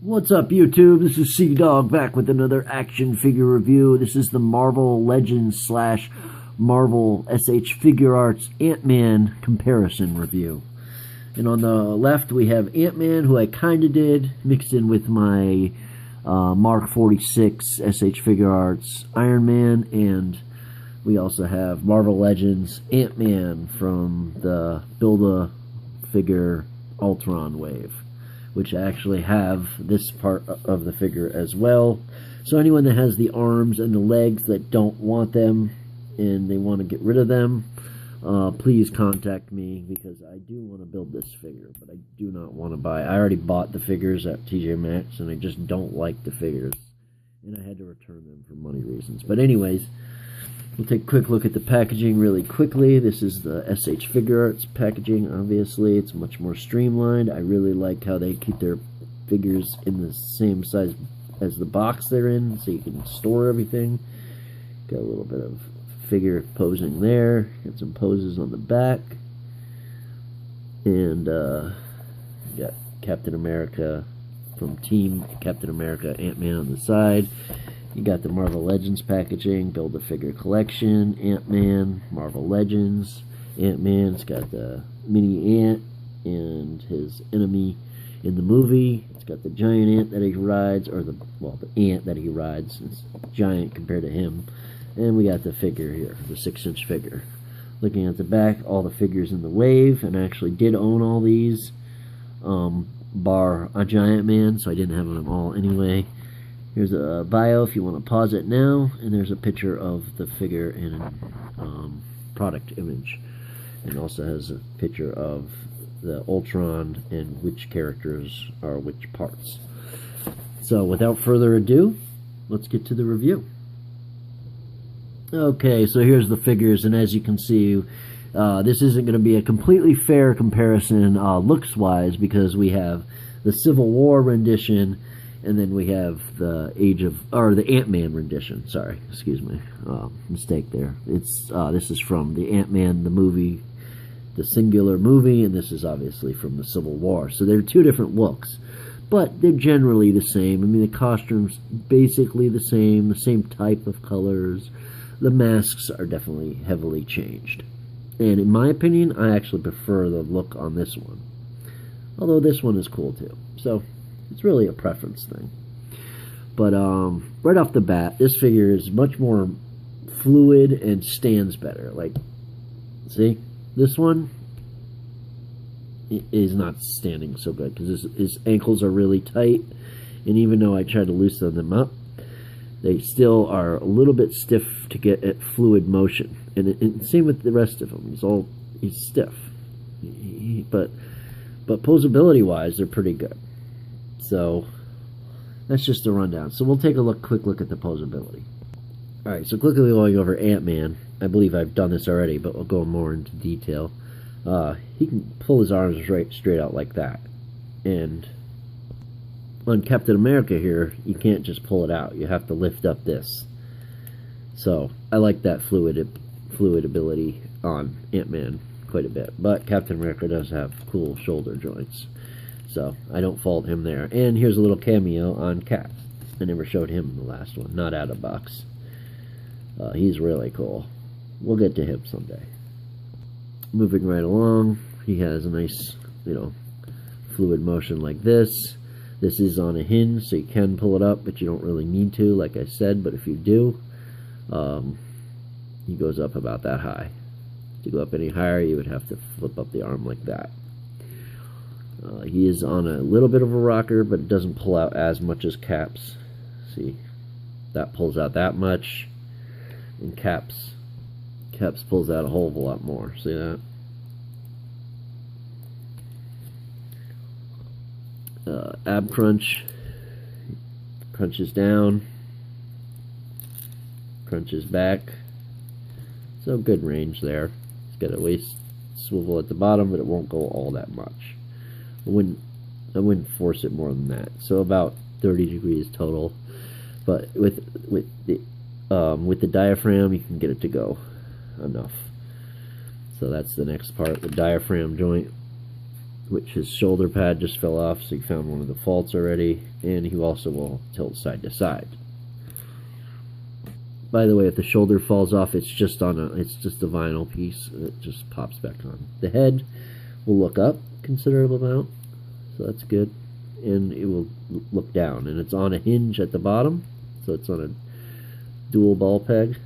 What's up, YouTube? This is Sea Dog back with another action figure review. This is the Marvel Legends slash Marvel SH Figure Arts Ant-Man comparison review. And on the left we have Ant-Man, who I kinda did, mixed in with my Mark 46 SH Figure Arts Iron Man, and we also have Marvel Legends Ant-Man from the Build-A-Figure Ultron wave, which I actually have this part of the figure as well. So anyone that has the arms and the legs that don't want them and they want to get rid of them, please contact me, because I do want to build this figure, but I do not want to buy. I already bought the figures at TJ Maxx and I just don't like the figures, and I had to return them for money reasons. But anyways, we'll take a quick look at the packaging really quickly. This is the SH Figure Arts packaging. Obviously, it's much more streamlined. I really like how they keep their figures in the same size as the box they're in, so you can store everything. Got a little bit of figure posing there. Got some poses on the back. And got Captain America from Team Captain America Ant-Man on the side. You got the Marvel Legends packaging, Build-A-Figure Collection, Ant-Man, Marvel Legends, Ant-Man's got the mini ant and his enemy in the movie. It's got the giant ant that he rides, or the ant that he rides. It's giant compared to him. And we got the figure here, the 6-inch figure. Looking at the back, all the figures in the wave, and I actually did own all these, bar a Giant Man, so I didn't have them all anyway. Here's a bio if you want to pause it now, and there's a picture of the figure in product image. And also has a picture of the Ultron and which characters are which parts. So without further ado, let's get to the review. Okay, so here's the figures, and as you can see, this isn't going to be a completely fair comparison looks-wise, because we have the Civil War rendition, and then we have the the Ant-Man rendition. Sorry, excuse me, mistake there. It's this is from the Ant-Man the movie, the singular movie, and this is obviously from the Civil War. So they're two different looks, but they're generally the same. I mean, the costumes basically the same type of colors. The masks are definitely heavily changed, and in my opinion, I actually prefer the look on this one. Although this one is cool too. So it's really a preference thing. But right off the bat, this figure is much more fluid and stands better. Like, see, this one is not standing so good because his ankles are really tight, and even though I try to loosen them up, they still are a little bit stiff to get at fluid motion. And same with the rest of him. He's stiff. But posability wise, they're pretty good. So that's just a rundown. So we'll take a quick look at the posability. Alright, so quickly going over Ant-Man. I believe I've done this already, but we'll go more into detail. He can pull his arms straight out like that. And on Captain America here, you can't just pull it out. You have to lift up this. So I like that fluid ability on Ant-Man quite a bit. But Captain America does have cool shoulder joints, so I don't fault him there. And here's a little cameo on Cap. I never showed him in the last one, not out of box. He's really cool. We'll get to him someday. Moving right along, he has a nice, fluid motion like this. This is on a hinge, so you can pull it up, but you don't really need to, like I said. But if you do, he goes up about that high. To go up any higher, you would have to flip up the arm like that. He is on a little bit of a rocker, but it doesn't pull out as much as Cap's. See, that pulls out that much, and Cap's pulls out a whole lot more. See that? Ab crunch, crunches down, crunches back. So good range there. It's got a waist swivel at the bottom, but it won't go all that much. I wouldn't force it more than that. So about 30 degrees total. But with the diaphragm, you can get it to go enough. So that's the next part, the diaphragm joint. which his shoulder pad just fell off, so he found one of the faults already, and he also will tilt side to side. By the way, if the shoulder falls off, it's just a vinyl piece. It just pops back on. The head will look up considerable amount, so that's good, and it will look down, and it's on a hinge at the bottom, so it's on a dual ball peg,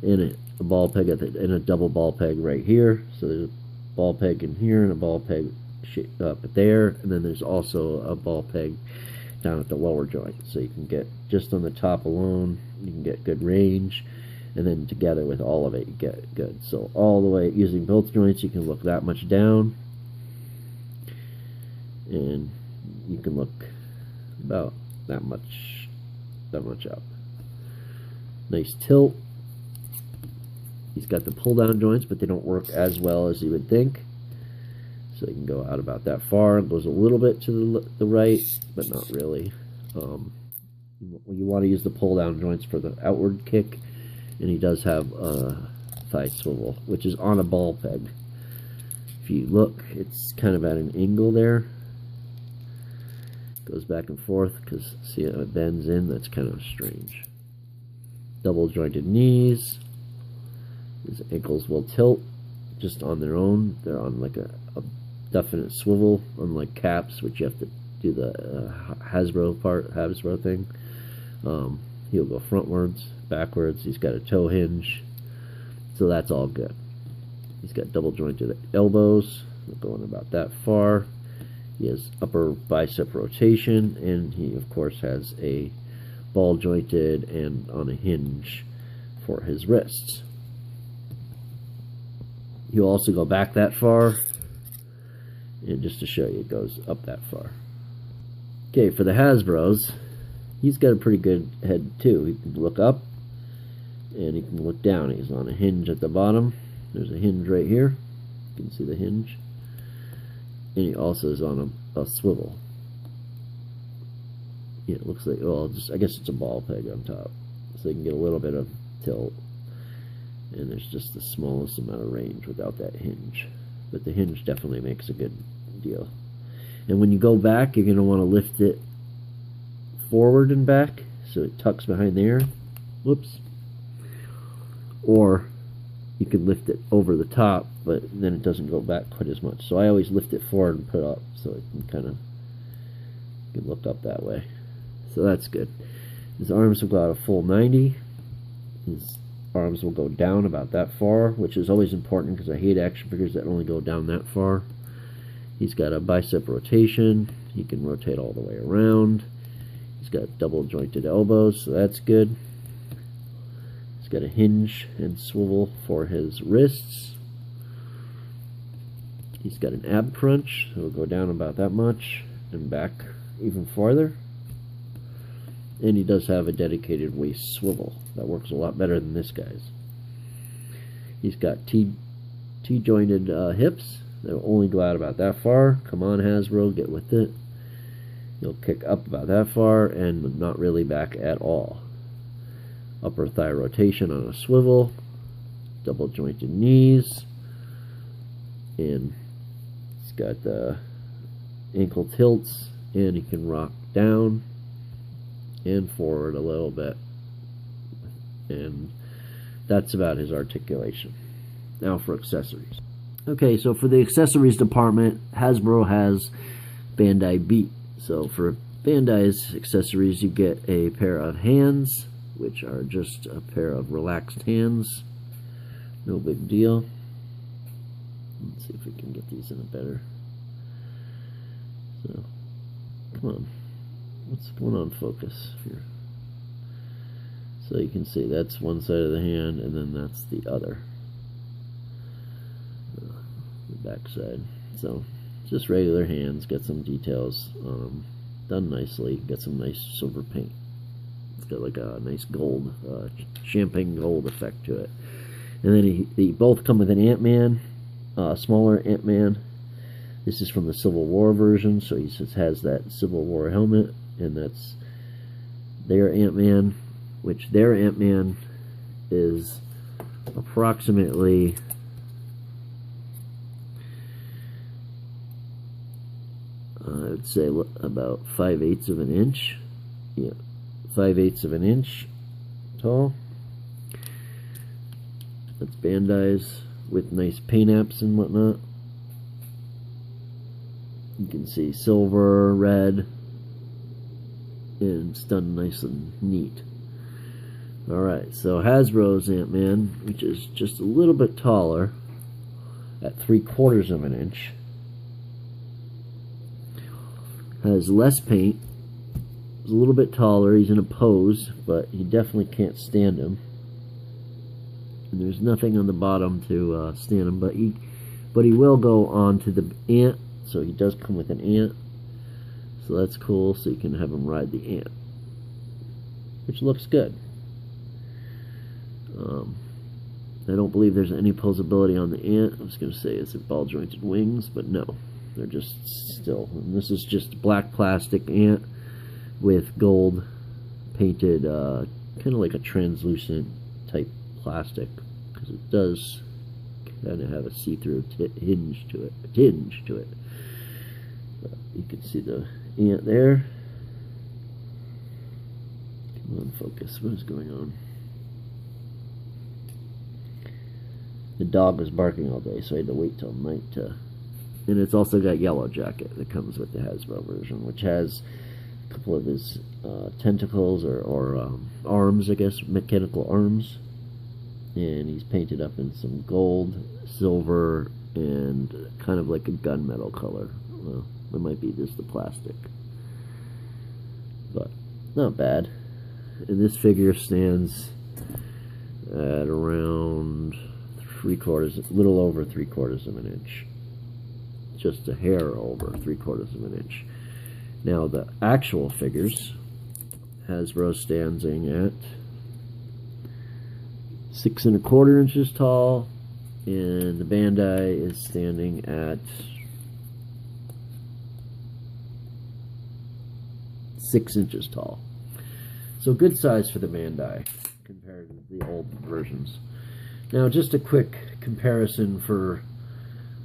and a ball peg and a double ball peg right here. So there's a ball peg in here and a ball peg up there, and then there's also a ball peg down at the lower joint, so you can get just on the top alone, you can get good range, and then together with all of it you get good. So all the way using both joints, you can look that much down, and you can look about that much up. Nice tilt. He's got the pull down joints, but they don't work as well as you would think. So you can go out about that far. It goes a little bit to the right, but not really. You want to use the pull down joints for the outward kick, and he does have a thigh swivel, which is on a ball peg. If you look, it's kind of at an angle there. Goes back and forth because see how it bends in. That's kind of strange. Double jointed knees. His ankles will tilt just on their own. They're on like a definite swivel, unlike caps, which you have to do the Hasbro thing. He'll go frontwards, backwards. He's got a toe hinge, so that's all good. He's got double jointed elbows, going about that far. He has upper bicep rotation, and he of course has a ball jointed and on a hinge for his wrists. He'll also go back that far, and just to show you, it goes up that far. Okay, for the Hasbros, he's got a pretty good head too. He can look up, and he can look down. He's on a hinge at the bottom. There's a hinge right here. You can see the hinge. And he also is on a swivel. Yeah, it looks like, well, I guess it's a ball peg on top. So you can get a little bit of tilt. And there's just the smallest amount of range without that hinge. But the hinge definitely makes a good deal. And when you go back, you're going to want to lift it forward and back, so it tucks behind there. Whoops. Or you could lift it over the top, but then it doesn't go back quite as much. So I always lift it forward and put it up, so it can kind of look up that way. So that's good. His arms will go out a full 90. His arms will go down about that far, which is always important because I hate action figures that only go down that far. He's got a bicep rotation. He can rotate all the way around. He's got double jointed elbows, so that's good. He's got a hinge and swivel for his wrists. He's got an ab crunch, so it'll go down about that much and back even farther. And he does have a dedicated waist swivel. That works a lot better than this guy's. He's got T-jointed hips. They'll only go out about that far. Come on, Hasbro, get with it. He'll kick up about that far and not really back at all. Upper thigh rotation on a swivel. Double jointed knees. And he's got the ankle tilts, and he can rock down and forward a little bit, and that's about his articulation. Now for accessories. Okay, so for the accessories department, Hasbro has Bandai Beat. So for Bandai's accessories, you get a pair of hands, which are just a pair of relaxed hands. No big deal. Let's see if we can get these in a better. So, come on. What's going on, focus here? So you can see that's one side of the hand, and then that's the other. The back side. So, just regular hands. Got some details on them. Done nicely. Got some nice silver paint. It's got like a nice gold, champagne gold effect to it. And then they both come with an Ant-Man, smaller Ant-Man. This is from the Civil War version, so he just has that Civil War helmet, and that's their Ant-Man, which their Ant-Man is approximately I would say about 5/8 of an inch. Yeah, 5/8 of an inch tall. That's Bandai's with nice paint apps and whatnot. You can see silver, red, and it's done nice and neat. Alright, so Hasbro's Ant-Man, which is just a little bit taller, at 3/4 of an inch. Has less paint. He's a little bit taller. He's in a pose, but you definitely can't stand him. And there's nothing on the bottom to stand him, but he will go on to the ant. So he does come with an ant. So that's cool. So you can have him ride the ant, which looks good. I don't believe there's any posability on the ant. I was going to say, is it ball jointed wings? But no. They're just still. And this is just black plastic ant with gold painted, kind of like a translucent type plastic, because it does kind of have a see-through hinge to it. But you can see the ant there. Come on, focus. What is going on? The dog was barking all day, so I had to wait till night to. And it's also got Yellow Jacket that comes with the Hasbro version, which has a couple of his tentacles or arms, I guess, mechanical arms. And he's painted up in some gold, silver, and kind of like a gunmetal color. Well, it might be just the plastic, but not bad. And this figure stands at around 3/4, a little over 3/4 of an inch. Just a hair over 3/4 of an inch. Now the actual figures, Hasbro standing at 6 1/4 inches tall, and the Bandai is standing at 6 inches tall. So good size for the Bandai compared to the old versions. Now just a quick comparison for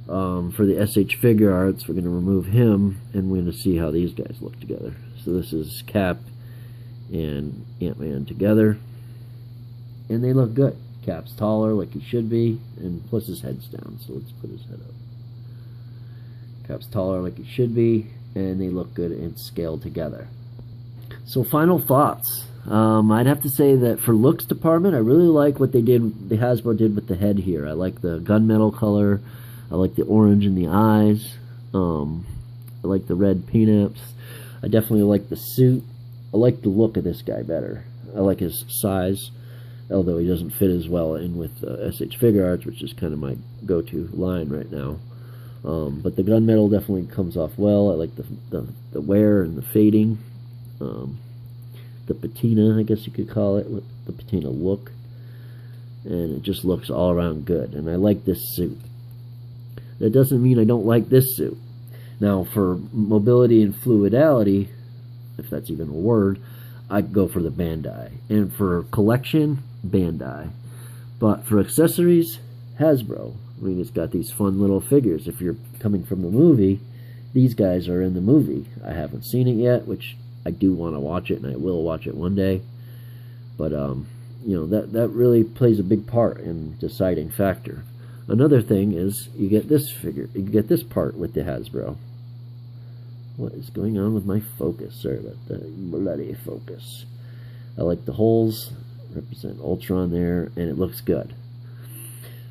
the SH Figure Arts. We're going to remove him, and we're going to see how these guys look together. So this is Cap and Ant-Man together, and they look good. Cap's taller like he should be, and plus his head's down, so let's put his head up. Cap's taller like he should be, and they look good and scaled together. So final thoughts. I'd have to say that for looks department, I really like what the Hasbro did with the head here. I like the gunmetal color. I like the orange in the eyes. I like the red paint apps. I definitely like the suit. I like the look of this guy better. I like his size, although he doesn't fit as well in with SH Figure Arts, which is kind of my go-to line right now. But the gunmetal definitely comes off well. I like the wear and the fading. The patina, I guess you could call it, with the patina look. And it just looks all around good. And I like this suit. That doesn't mean I don't like this suit. Now, for mobility and fluidity, if that's even a word, I'd go for the Bandai. And for collection, Bandai. But for accessories, Hasbro. I mean, it's got these fun little figures. If you're coming from the movie, these guys are in the movie. I haven't seen it yet, which I do want to watch it, and I will watch it one day. But, you know, that really plays a big part in deciding factor. Another thing is you get this figure, you get this part with the Hasbro. What is going on with my focus? Sorry about the bloody focus. I like the holes, represent Ultron there, and it looks good.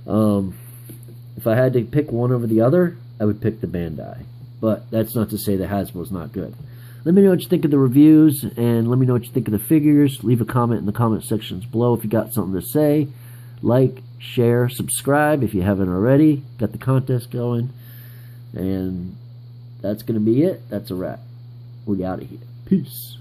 If I had to pick one over the other, I would pick the Bandai. But that's not to say the Hasbro's not good. Let me know what you think of the reviews, and let me know what you think of the figures. Leave a comment in the comment sections below if you got something to say. Like, share, subscribe if you haven't already. Got the contest going. And that's going to be it. That's a wrap. We're out of here. Peace.